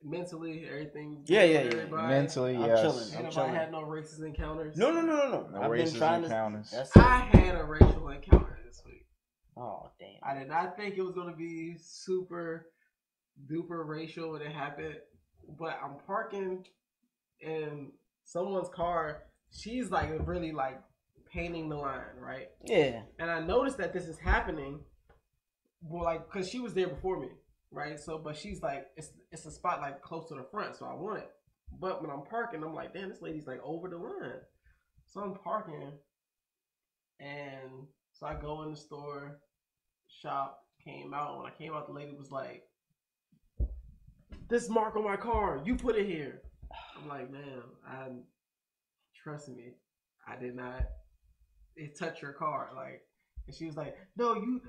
mentally, everything. Yeah. Mentally, yes. I'm chilling. I had no racist encounters. No. No I've been racist trying encounters. I had a racial encounter this week. Oh damn! I did not think it was gonna be super duper racial when it happened, but I'm parking in someone's car. She's like really like painting the line, right? Yeah. And I noticed that this is happening, well, like, cause she was there before me, right? So, but she's like, it's a spot like close to the front, so I want it. But when I'm parking, I'm like, damn, this lady's like over the line. So I'm parking, and so I go in the store, shop, came out. When I came out, the lady was like, "This mark on my car, you put it here." I'm like, man, trust me, I did not. It touched your car, like. And she was like, "No, you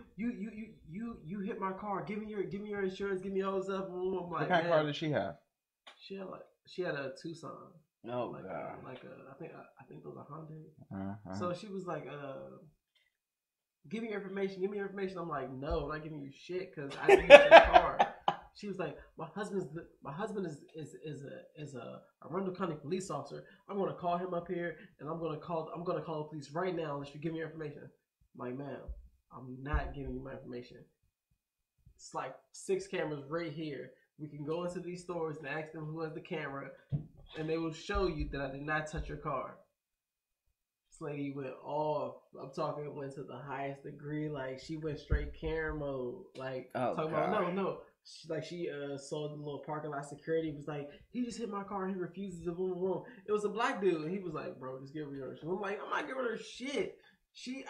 hit my car. Give me your insurance. Give me all this stuff." I'm like, what kind of car did she have? She had a Tucson. No, like I think it was a Honda. So she was like, "Give me your information. Give me your information." I'm like, "No, I'm not giving you shit because I didn't hit your car." She was like, my husband is a Arundel County police officer. I'm gonna call him up here, and I'm gonna call the police right now unless you give me your information." I'm like, "Ma'am, I'm not giving you my information. It's like 6 cameras right here. We can go into these stores and ask them who has the camera, and they will show you that I did not touch your car." This lady went off. I'm talking, went to the highest degree. Like, she went straight Karen mode. Like, talking about, no. She saw the little parking lot security. Was like, "He just hit my car. He refuses to move." It was a black dude. And he was like, "Bro, just give her your shit." I'm like, "I'm not giving her shit.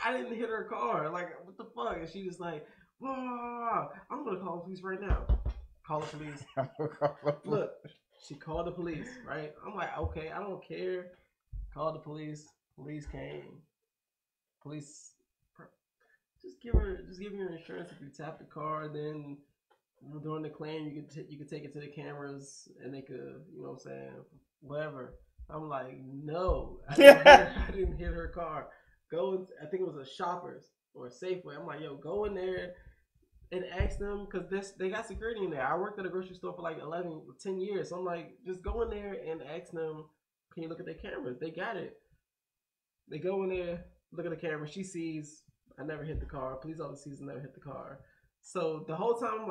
I didn't hit her car. Like, what the fuck?" And she just like, "Whoa, I'm gonna call the police right now." Call the police. Look, she called the police, right? I'm like, okay, I don't care. Called the police. Police came. Police, just give her your insurance if you tap the car. Then during the claim, you could take it to the cameras and they could, you know what I'm saying, whatever. I'm like, no, I didn't hit her car. I think it was a Shoppers or a Safeway. I'm like, yo, go in there and ask them, because they got security in there. I worked at a grocery store for like 10 years. So I'm like, just go in there and ask them, can you look at their cameras? They got it. They go in there, look at the camera. She sees I never hit the car. Police officer sees I never hit the car. So the whole time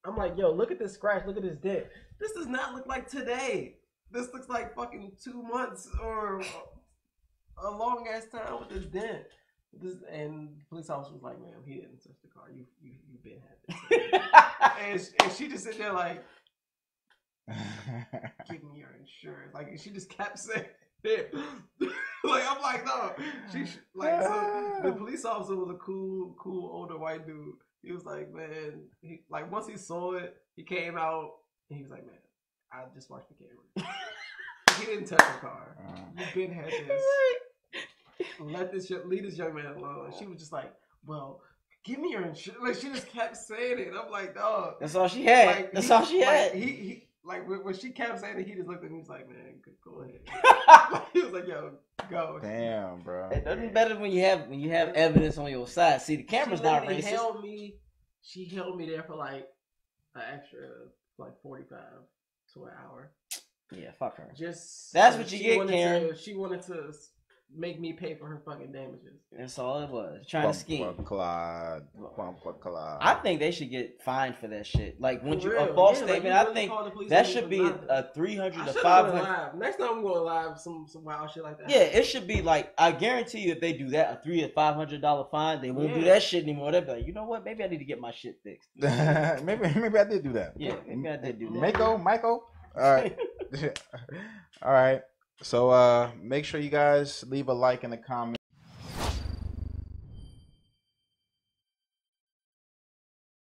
I'm like, yo, look at this scratch. Look at this dent. This does not look like today. This looks like fucking 2 months or a long ass time with this dent. And the police officer was like, "Man, he didn't touch the car. You've been had this." and she just sit there like, "Give me your insurance." Like, she just kept saying it. Like, I'm like, no. So the police officer was a cool older white dude. He was like, man, once he saw it, he came out and he was like, "Man, I just watched the camera. He didn't touch the car. You've been had this. Leave this young man alone." And she was just like, "Well, give me your insurance." Like, she just kept saying it. I'm like, dog. That's all she had. Like, that's all she had. He when she kept saying it, he just looked at me. He was like, "Man, go ahead." He was like, "Yo, go." Damn, bro. It doesn't better when you have evidence on your side. See, the camera's not racist. She held me there for like an extra 45 to an hour. Yeah, fuck her. Just that's what you get, Karen. She wanted to make me pay for her fucking damages. That's all it was. Trying to scheme. I think they should get fined for that shit. Like, when you a false statement, I think that should be a 300 to 500. Next time I'm going live, some wild shit like that. Yeah, it should be like, I guarantee you, if they do that, a $300 to $500 fine, they won't do that shit anymore. They'll be like, you know what? Maybe I need to get my shit fixed. maybe I did do that. Yeah, maybe I did do that. Michael. All right. All right. So make sure you guys leave a like in the comments.